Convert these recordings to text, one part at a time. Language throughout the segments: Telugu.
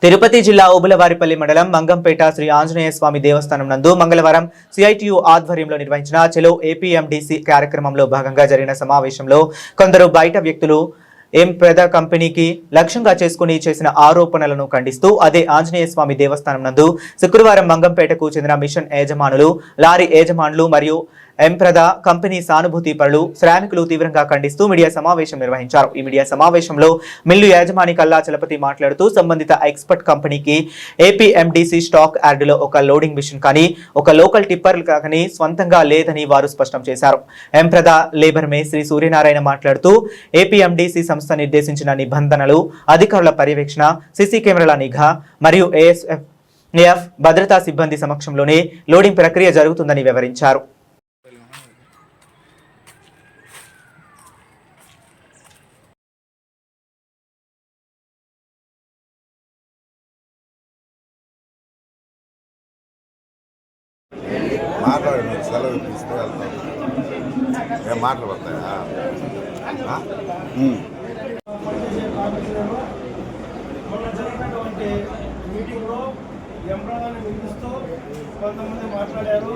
తిరుపతి జిల్లా ఓబులవారిపల్లి మండలం మంగంపేట శ్రీ ఆంజనేయ స్వామి దేవస్థానం నందు మంగళవారం సిఐటియు ఆధ్వర్యంలో నిర్వహించిన చెలో ఏపీఎండిసి కార్యక్రమంలో భాగంగా జరిగిన సమావేశంలో కొందరు బయట వ్యక్తులు ఎంప్రద కంపెనీకి లక్ష్యంగా చేసుకుని చేసిన ఆరోపణలను ఖండిస్తూ అదే ఆంజనేయ స్వామి దేవస్థానం నందు శుక్రవారం మంగంపేటకు చెందిన మిషన్ యజమానులు, లారీ యజమానులు మరియు ఎంప్రద కంపెనీ సానుభూతి పరులు, శ్రామికులు తీవ్రంగా ఖండిస్తూ మీడియా సమావేశం నిర్వహించారు. ఈ మీడియా సమావేశంలో మిల్లు యజమాని కల్లా చలపతి మాట్లాడుతూ సంబంధిత ఎక్స్పర్ట్ కంపెనీకి ఏపీఎండిసి స్టాక్ యార్డులో ఒక లోడింగ్ మిషన్ కానీ ఒక లోకల్ టిప్పర్ కానీ స్వంతంగా లేదని వారు స్పష్టం చేశారు. ఎంప్రద లేబర్ మేస్త్రి సూర్యనారాయణ మాట్లాడుతూ ఏపీఎండిసి సంస్థ నిర్దేశించిన నిబంధనలు, అధికారుల పర్యవేక్షణ, సీసీ కెమెరాల నిఘా మరియు ఏఎస్ఎఫ్ భద్రతా సిబ్బంది సమక్షంలోనే లోడింగ్ ప్రక్రియ జరుగుతుందని వివరించారు. మాట్లాడి మీకు సెలవు తీసుకువెళ్తాం. ఏం మాటలు పడతాయా? మొన్న జరిగినటువంటి మీటింగ్లో ఎంప్లాయాన్ని వినిపిస్తూ కొంతమంది మాట్లాడారు.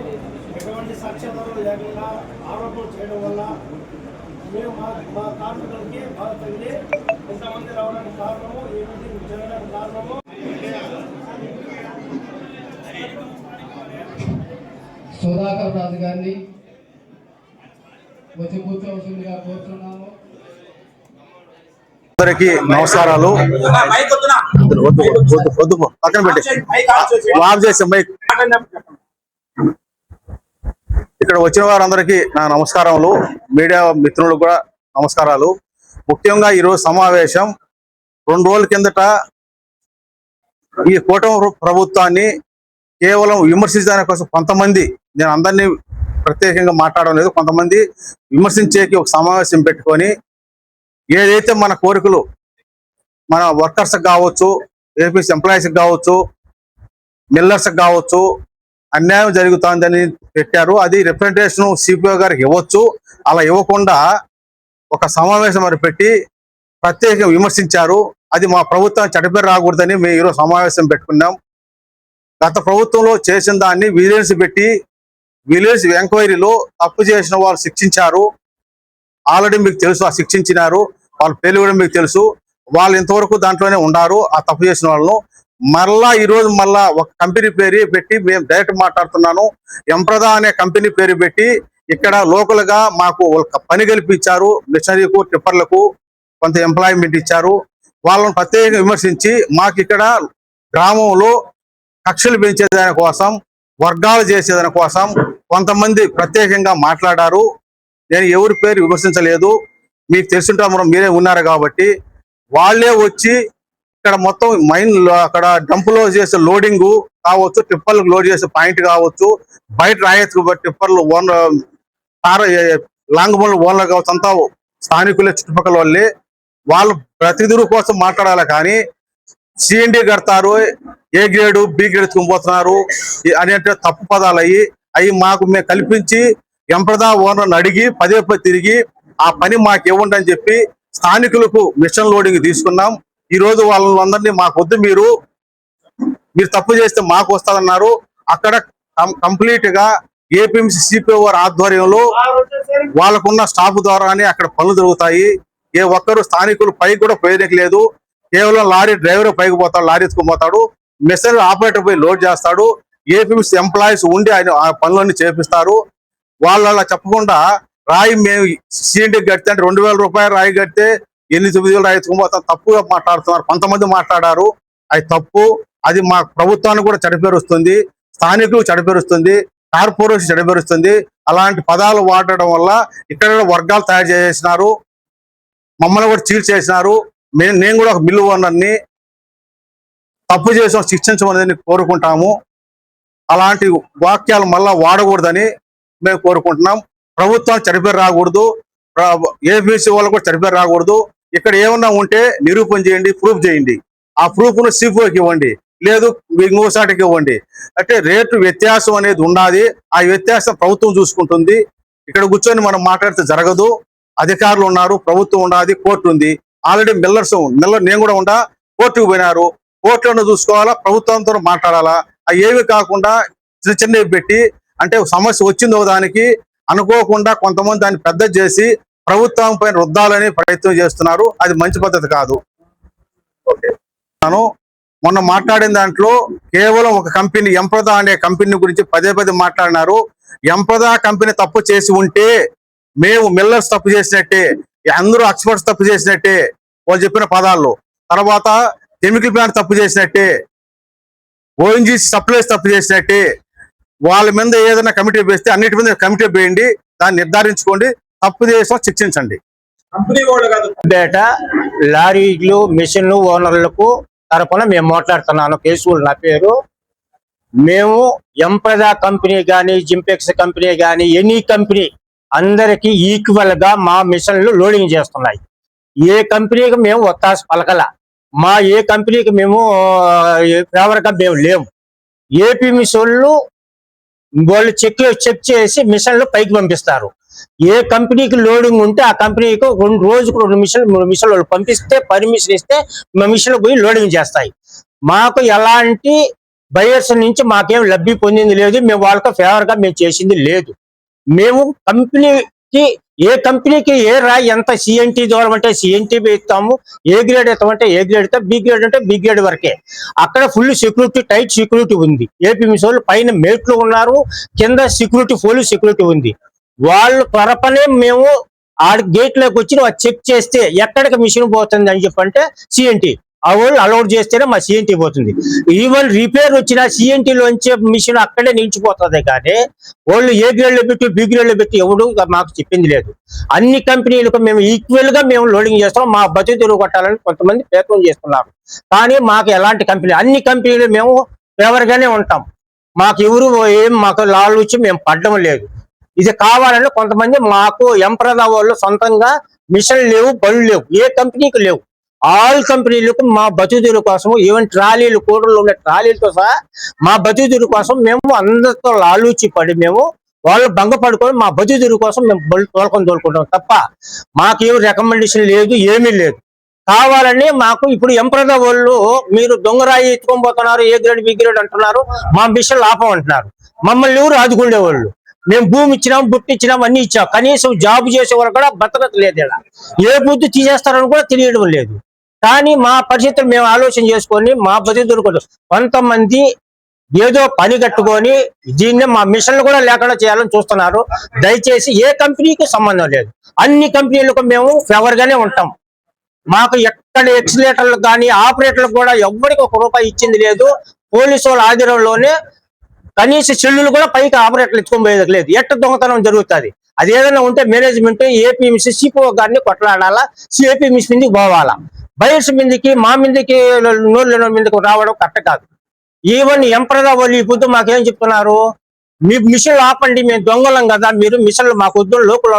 ఎటువంటి సాక్ష్యాధారాలు లేకుండా ఆరోపణలు చేయడం వల్ల మేము మా కార్మికులకి బాధ తగిలి ఇంతమంది రావడానికి కారణము, ఈ మీటింగ్ జరగడానికి కారణము సుధాకర్ రాజు గారిని వచ్చి కూర్చోవలసిందిగా కోరుతున్నాము. అందరికీ నమస్కారాలు. పక్కన పెట్టి లాభ్ చేసే మైక్. ఇక్కడ వచ్చిన వారందరికీ నా నమస్కారములు, మీడియా మిత్రులకు కూడా నమస్కారాలు. ముఖ్యంగా ఈరోజు సమావేశం 2 రోజుల కిందట ఈ కూటమి ప్రభుత్వాన్ని కేవలం విమర్శించడానికి కోసం కొంతమంది, నేను అందరినీ ప్రత్యేకంగా మాట్లాడడం లేదు, కొంతమంది విమర్శించేకి ఒక సమావేశం పెట్టుకొని ఏదైతే మన కోరికలు మన వర్కర్స్కి కావచ్చు, ఏపీఎస్ ఎంప్లాయీస్కి కావచ్చు, మిల్లర్స్కి కావచ్చు అన్యాయం జరుగుతుందని పెట్టారు. అది రిప్రజెంటేషన్ సిపిఓ గారికి ఇవ్వచ్చు. అలా ఇవ్వకుండా ఒక సమావేశం మరి పెట్టి ప్రత్యేకంగా విమర్శించారు. అది మా ప్రభుత్వం చెడ్డపేరు రాకూడదని మేము ఈరోజు సమావేశం పెట్టుకున్నాం. గత ప్రభుత్వంలో చేసిన దాన్ని విజిలెన్స్ పెట్టి విజిలెన్స్ ఎంక్వైరీలో తప్పు చేసిన వాళ్ళు శిక్షించారు. ఆల్రెడీ మీకు తెలుసు, ఆ శిక్షించినారు. వాళ్ళ పేర్లు కూడా మీకు తెలుసు. వాళ్ళు ఇంతవరకు దాంట్లోనే ఉన్నారు. ఆ తప్పు చేసిన వాళ్ళను మరలా ఈరోజు మళ్ళా ఒక కంపెనీ పేరు పెట్టి మేము డైరెక్ట్ మాట్లాడుతున్నాను. ఎంప్రద అనే కంపెనీ పేరు పెట్టి ఇక్కడ లోకల్ గా మాకు పని కల్పించారు. మిషనరీకు, టిప్పర్లకు కొంత ఎంప్లాయ్మెంట్ ఇచ్చారు. వాళ్ళని ప్రత్యేకంగా విమర్శించి మాకు ఇక్కడ గ్రామంలో కక్షలు పెంచేదాని కోసం, వర్గాలు చేసేదాని కోసం కొంతమంది ప్రత్యేకంగా మాట్లాడారు. నేను ఎవరి పేరు విమర్శించలేదు, మీకు తెలుసుంటారు, మీరే ఉన్నారు కాబట్టి. వాళ్ళే వచ్చి ఇక్కడ మొత్తం మైన్ అక్కడ డంపులో చేసే లోడింగ్ కావచ్చు, టిప్పర్లకు లోడ్ చేసే పాయింట్ కావచ్చు, బయట రాయత్ టిప్పర్లు లాంగ్ బోన్లు ఓనర్ కావచ్చు, అంతా స్థానికులే, చుట్టుపక్కల వాళ్ళే. వాళ్ళు ప్రతిదూరు కోసం మాట్లాడాలి కానీ సిఎండి కడతారు, ఏ గ్రేడు బి గ్రేడ్ ఎత్తుకుపోతున్నారు అనే తప్పు పదాలు అవి మాకు మేము కల్పించి ఎంప్రద ఓనర్ని అడిగి పదే తిరిగి ఆ పని మాకు ఇవ్వండి అని చెప్పి స్థానికులకు మిషన్ లోడింగ్ తీసుకున్నాం. ఈ రోజు వాళ్ళందరినీ మాకు వద్దు, మీరు తప్పు చేస్తే మాకు వస్తుందన్నారు. అక్కడ కంప్లీట్ గా ఏపీఎంసీ సిపిఓ ఆధ్వర్యంలో వాళ్ళకున్న స్టాఫ్ ద్వారానే అక్కడ పనులు జరుగుతాయి. ఏ ఒక్కరు స్థానికులు పైకి కూడా పోయేది లేదు. కేవలం లారీ డ్రైవర్ పైకి పోతాడు, లారీ ఎత్తుకుపోతాడు, మెషిన్ ఆపరేటర్ పోయి లోడ్ చేస్తాడు. ఏపీఎంసీ ఎంప్లాయీస్ ఉండి ఆయన ఆ పనులన్నీ చేపిస్తారు. వాళ్ళు అలా చెప్పకుండా రాయి మేము సిఎండికి కడితే అంటే 2000 రూపాయలు రాయి కడితే 8-9 రాయి ఎత్తుకుపోతాం తప్పుగా మాట్లాడుతున్నారు. కొంతమంది మాట్లాడారు, అది తప్పు. అది మా ప్రభుత్వానికి కూడా చెడపేరుస్తుంది, స్థానికులు చెడపేరుస్తుంది, కార్పొరేషన్ చెడపేరుస్తుంది. అలాంటి పదాలు వాడడం వల్ల ఇక్కడ వర్గాలు తయారు చేసినారు, మమ్మల్ని కూడా చీట్ చేసినారు. నేను కూడా ఒక మిల్లు ఓనర్ని, తప్పు చేసిన శిక్షించమని కోరుకుంటాము. అలాంటి వాక్యాలు మళ్ళా వాడకూడదని మేము కోరుకుంటున్నాం. ప్రభుత్వానికి చెడిపేరు రాకూడదు, ఏపీసీ వాళ్ళకు కూడా చెడిపేరు రాకూడదు. ఇక్కడ ఏమన్నా ఉంటే నిరూపణ చేయండి, ప్రూఫ్ చేయండి. ఆ ప్రూఫ్ను సిపిఓకి ఇవ్వండి, లేదు ఇంకోసాటికి ఇవ్వండి. అంటే రేటు వ్యత్యాసం అనేది ఉన్నది. ఆ వ్యత్యాసం ప్రభుత్వం చూసుకుంటుంది. ఇక్కడ కూర్చొని మనం మాట్లాడితే జరగదు. అధికారులు ఉన్నారు, ప్రభుత్వం ఉన్నది, కోర్టు ఉంది. ఆల్రెడీ మిల్లర్ నేను కూడా ఉండా, కోర్టుకు పోయినారు. కోర్టులను చూసుకోవాలా, ప్రభుత్వంతో మాట్లాడాలా. అవి ఏవి కాకుండా చిన్న చిన్నవి పెట్టి అంటే సమస్య వచ్చిందో దానికి అనుకోకుండా కొంతమంది దాన్ని పెద్ద చేసి ప్రభుత్వం పైన రుద్దాలని ప్రయత్నం చేస్తున్నారు. అది మంచి పద్ధతి కాదు. నేను మొన్న మాట్లాడిన దాంట్లో కేవలం ఒక కంపెనీ ఎంప్రదా అనే కంపెనీ గురించి పదే మాట్లాడినారు. ఎంప్రదా కంపెనీ తప్పు చేసి ఉంటే మేము మిల్లర్స్ తప్పు చేసినట్టే, అందరూ ఎక్స్పర్ట్స్ తప్పు చేసినట్టే వాళ్ళు చెప్పిన పదాల్లో. తర్వాత కెమికల్ ప్లాంట్ తప్పు చేసినట్టే, ఓఎన్జీసీ సప్లైస్ తప్పు చేసినట్టే. వాళ్ళ మీద ఏదైనా కమిటీ వేస్తే అన్నిటి మీద కమిటీ వేయండి, దాన్ని నిర్ధారించుకోండి, తప్పు చేసిన శిక్షించండి. బేట లారీలు మిషన్లు ఓనర్లకు తరపున మేము మాట్లాడుతున్నాను. కేసులు నా పేరు. మేము ఎంప్రదా కంపెనీ కానీ జింపెక్స్ కంపెనీ కానీ ఎనీ కంపెనీ అందరికి ఈక్వల్ గా మా మిషన్లు లోడింగ్ చేస్తున్నాయి. ఏ కంపెనీకి మేము ఒత్తాసు పలకల, మా ఏ కంపెనీకి మేము ఫేవర్ గా మేము లేము. ఏపీ మిషన్లు వాళ్ళు చెక్ చేసి మిషన్లు పైకి పంపిస్తారు. ఏ కంపెనీకి లోడింగ్ ఉంటే ఆ కంపెనీకి రోజుకు 2 మిషన్లు 3 మిషన్లు వాళ్ళు పంపిస్తే పర్మిషన్ ఇస్తే మా మిషన్లు పోయి లోడింగ్ చేస్తాయి. మాకు ఎలాంటి బయర్స్ నుంచి మాకేం లబ్ధి పొందింది లేదు, మేము వాళ్ళకి ఫేవర్ గా మేము చేసింది లేదు. మేము కంపెనీకి ఏ కంపెనీకి ఏ రాయి ఎంత సిఎన్టీ దూరం అంటే సిఎన్టీ ఇస్తాము, ఏ గ్రేడ్ ఇస్తామంటే ఏ గ్రేడ్ ఇస్తాం, బి గ్రేడ్ అంటే బి గ్రేడ్ వరకే. అక్కడ ఫుల్ సెక్యూరిటీ, టైట్ సెక్యూరిటీ ఉంది. ఏపీ మిషన్లు పైన మేట్లు ఉన్నారు, కింద సెక్యూరిటీ పోలీస్ సెక్యూరిటీ ఉంది. వాళ్ళు త్వరపనే మేము ఆ గేట్ లోకి వచ్చి చెక్ చేస్తే ఎక్కడికి మిషన్ పోతుంది అని చెప్పంటే సిఎన్టీ ఆ వాళ్ళు అలౌడ్ చేస్తేనే మా సిఎన్టీ పోతుంది. ఈవెన్ రిపేర్ వచ్చిన సిఎన్టీలోంచే మిషన్ అక్కడే నిలిచిపోతుంది. కానీ వాళ్ళు ఏ గ్రేడ్ లో పెట్టి బి గ్రేడ్ లో పెట్టి ఎవడు మాకు చెప్పింది లేదు. అన్ని కంపెనీలకు మేము ఈక్వల్ గా మేము లోడింగ్ చేస్తాం. మా బతుకు తెరుగు కొట్టాలని కొంతమంది ప్రయత్నం చేస్తున్నారు. కానీ మాకు ఎలాంటి కంపెనీ, అన్ని కంపెనీలు మేము ఫేవర్ గానే ఉంటాం. మాకు ఎవరు ఏం మాకు లాలుచి మేము పడ్డం లేదు. ఇది కావాలని కొంతమంది మాకు ఎంప్రదా వాళ్ళు సొంతంగా మిషన్ లేవు, బళ్ళు లేవు, ఏ కంపెనీకి లేవు. ఆల్ కంపెనీలకు మా బతుకుదీరు కోసం ఈవెన్ ట్రాలీలు కూడలు ఉండే ట్రాలీలతో సహా మా బతుకుదీరు కోసం మేము అందరితో లాలూచి పడి మేము వాళ్ళు భంగపడుకొని మా బతుకుదీరు కోసం మేము బళ్ళు తోలుకుంటాం తప్ప మాకేం రికమెండేషన్ లేదు, ఏమీ లేదు. కావాలని మాకు ఇప్పుడు ఎంప్రదా వాళ్ళు మీరు దొంగరాయి ఎత్తుకొని పోతున్నారు, ఏ గ్రేడ్ బి గ్రేడ్ అంటున్నారు, మా మిషన్లు ఆపమంటున్నారు. మమ్మల్ని ఎవరు ఆదుకునేవాళ్ళు? మేము భూమి ఇచ్చినాం, బుట్టి ఇచ్చినాం, అన్ని ఇచ్చాం. కనీసం జాబ్ చేసేవారు కూడా బతకత లేదు. ఇలా ఏ బుద్ధి తీసేస్తారని కూడా తెలియడం లేదు. కానీ మా పరిస్థితులు మేము ఆలోచన చేసుకొని మా బతుకు దొరకదు. కొంతమంది ఏదో పని కట్టుకొని దీన్ని మా మిషన్లు కూడా లేకుండా చేయాలని చూస్తున్నారు. దయచేసి ఏ కంపెనీకి సంబంధం లేదు, అన్ని కంపెనీలకు మేము ఫేవర్ గానే ఉంటాం. మాకు ఎక్కడ ఎక్సిలేటర్లకు కానీ ఆపరేటర్లకు కూడా ఎవ్వరికి ₹1 ఇచ్చింది లేదు. పోలీసు వాళ్ళ ఆధ్వర్యంలోనే కనీస చెల్లులు కూడా పైకి ఆపరేటర్లు ఎత్తుకొని పోయేది లేదు. ఎట్ట దొంగతనం జరుగుతుంది. అది ఏదైనా ఉంటే మేనేజ్మెంట్ ఏపీఎంసీ సిపిఓ గారిని కొట్లాడాలా, ఏపీఎంసీ మీదకి పోవాలా. బయర్స్ మీదకి మా మీదకి నోళ్ళ మీదకి రావడం కరెక్ట్ కాదు. ఈవెన్ ఎంప్రదా వాళ్ళు ఈ పొద్దు మాకేం చెప్తున్నారు, మీ మిషన్లు ఆపండి, మేము దొంగలం కదా, మీరు మిషన్లు మాకు వద్దు లోకల్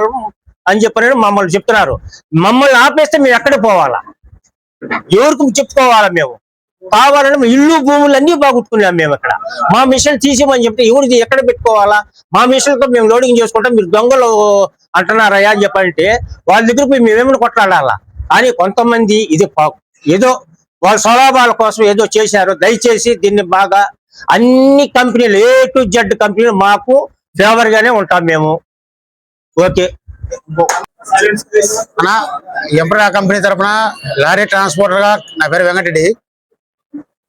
అని చెప్పని మమ్మల్ని చెప్తున్నారు. మమ్మల్ని ఆపేస్తే మేము ఎక్కడికి పోవాలా, ఎవరికి చెప్పుకోవాలా? మేము కావాలని ఇల్లు భూములు అన్ని బాగుట్టుకున్నాం. మేము ఇక్కడ మా మిషన్ తీసేమని చెప్తే ఎవరికి ఎక్కడ పెట్టుకోవాలా? మా మిషన్తో మేము లోడింగ్ చేసుకుంటాం, మీరు దొంగలు అంటున్నారయ్యా అని చెప్పంటే వాళ్ళ దగ్గరకు మేమేమైనా కొట్లాడాలా? కానీ కొంతమంది ఇది ఏదో వాళ్ళ స్వలాభాల కోసం ఏదో చేశారు. దయచేసి దీన్ని బాగా అన్ని కంపెనీలు A to Z కంపెనీలు మాకు ఫేవర్ గానే ఉంటాం మేము. ఓకే. ఎంప్రదా కంపెనీ తరఫున లారీ ట్రాన్స్పోర్టర్ గా నా పేరు వెంకటరెడ్డి.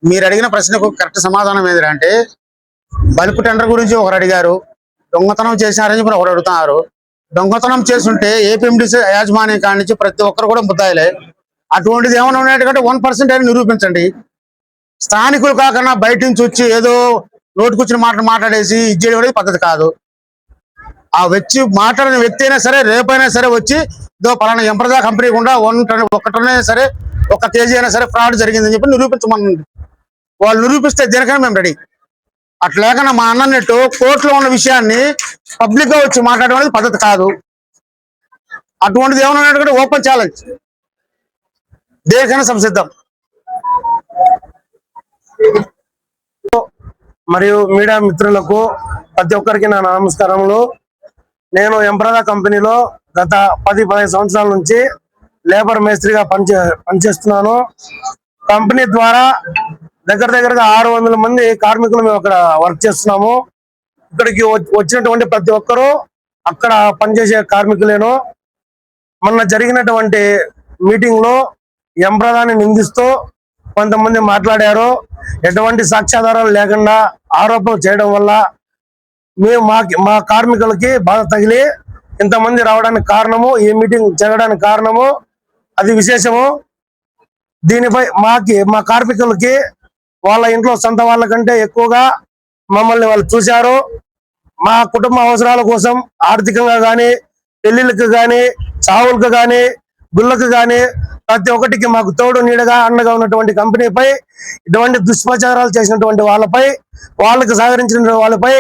మీరు అడిగిన ప్రశ్నకు కరెక్ట్ సమాధానం ఏంటంటే, బల్క్ టెండర్ గురించి ఒకరు అడిగారు, దొంగతనం చేసినారని చెప్పి ఒకరు అడుగుతున్నారు. దొంగతనం చేస్తుంటే ఏపీఎండిసి యాజమాన్యం కాడి నుంచి ప్రతి ఒక్కరు కూడా ముద్దాయిలే. అటువంటిది ఏమైనా ఉన్నట్టుకంటే 1% అని నిరూపించండి. స్థానికులు కాకుండా బయట నుంచి వచ్చి ఏదో నోటికొచ్చిన మాటలు మాట్లాడేసి ఇచ్చేయడం అనేది పద్ధతి కాదు. ఆ వచ్చి మాట్లాడిన వ్యక్తి అయినా సరే రేపైనా సరే వచ్చి ఇదో పలానా ఎంప్రదా కంపెనీ కూడా 1 టన్ అయినా సరే 1 కేజీ అయినా సరే ఫ్రాడ్ జరిగిందని చెప్పి నిరూపించమనండి. వాళ్ళు నిరూపిస్తే దేనికైనా మేము రెడీ. అట్లా లేకుండా మా అన్నట్టు కోర్టులో ఉన్న విషయాన్ని పబ్లిక్ గా వచ్చి మాట్లాడడం అనేది పద్ధతి కాదు. అటువంటిది ఏమన్నా ఓపెన్ ఛాలెంజ్, దేనికైనా సంసిద్ధం. మరియు మీడియా మిత్రులకు ప్రతి ఒక్కరికి నా నమస్కారములు. నేను ఎంప్రదా కంపెనీలో గత 10-15 సంవత్సరాల నుంచి లేబర్ మేస్త్రిగా పనిచేస్తున్నాను. కంపెనీ ద్వారా దగ్గరగా 600 మంది కార్మికులు మేము అక్కడ వర్క్ చేస్తున్నాము. ఇక్కడికి వచ్చినటువంటి ప్రతి ఒక్కరూ అక్కడ పనిచేసే కార్మికులేను. మొన్న జరిగినటువంటి మీటింగ్ లో ఎంప్రదాన్ని నిందిస్తూ కొంతమంది మాట్లాడారు. ఎటువంటి సాక్ష్యాధారాలు లేకుండా ఆరోపణలు చేయడం వల్ల మా కార్మికులకి బాధ తగిలి ఇంతమంది రావడానికి కారణము, ఈ మీటింగ్ జరగడానికి కారణము, అది విశేషము. దీనిపై మా కార్మికులకి వాళ్ళ ఇంట్లో సొంత వాళ్ళ కంటే ఎక్కువగా మమ్మల్ని వాళ్ళు చూశారు. మా కుటుంబ అవసరాల కోసం ఆర్థికంగా కానీ, పెళ్లిళ్ళకి కానీ, చావులకు కానీ, గుళ్ళకు కానీ ప్రతి ఒక్కటికి మాకు తోడు నీడగా అండగా ఉన్నటువంటి కంపెనీపై ఇటువంటి దుష్ప్రచారాలు చేసినటువంటి వాళ్ళపై, వాళ్ళకి సహకరించిన వాళ్ళపై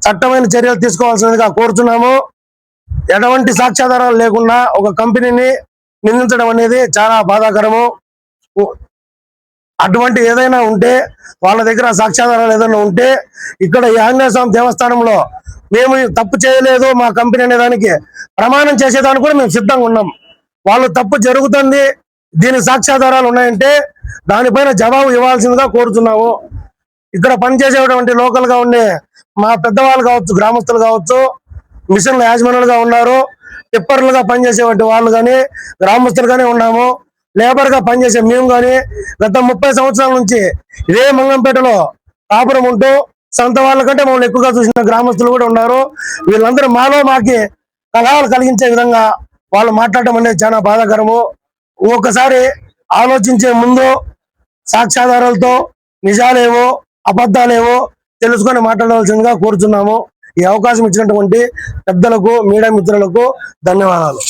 చట్టమైన చర్యలు తీసుకోవాల్సిందిగా కోరుతున్నాము. ఎటువంటి సాక్ష్యాధారాలు లేకుండా ఒక కంపెనీని నిందించడం అనేది చాలా బాధాకరము. అటువంటి ఏదైనా ఉంటే వాళ్ళ దగ్గర సాక్ష్యాధారాలు ఏదైనా ఉంటే ఇక్కడ ఈ ఆంజనేయ స్వామి దేవస్థానంలో మేము తప్పు చేయలేదు మా కంపెనీ అనే దానికి ప్రమాణం చేసేదానికి కూడా మేము సిద్ధంగా ఉన్నాం. వాళ్ళు తప్పు జరుగుతుంది, దీనికి సాక్ష్యాధారాలు ఉన్నాయంటే దానిపైన జవాబు ఇవ్వాల్సిందిగా కోరుతున్నాము. ఇక్కడ పనిచేసేటువంటి లోకల్ గా ఉండే మా పెద్దవాళ్ళు కావచ్చు, గ్రామస్తులు కావచ్చు, మిషన్ల యాజమానులుగా ఉన్నారు, టిప్పర్లుగా పనిచేసేటువంటి వాళ్ళు కానీ, గ్రామస్తులు కానీ ఉన్నాము. లేబర్ గా పనిచేసే మేము కానీ గత 30 సంవత్సరాల నుంచి ఇదే మంగంపేటలో కాపురం ఉంటూ సొంత వాళ్ళ కంటే మమ్మల్ని ఎక్కువగా చూసిన గ్రామస్తులు కూడా ఉన్నారు. వీళ్ళందరూ మాకి కలహాలు కలిగించే విధంగా వాళ్ళు మాట్లాడటం అనేది చాలా బాధాకరము. ఒక్కసారి ఆలోచించే ముందు సాక్ష్యాధారాలతో నిజాలేవో అబద్ధాలేవో తెలుసుకొని మాట్లాడవలసిందిగా కోరుతున్నాము. ఈ అవకాశం ఇచ్చినటువంటి పెద్దలకు, మీడియా మిత్రులకు ధన్యవాదాలు.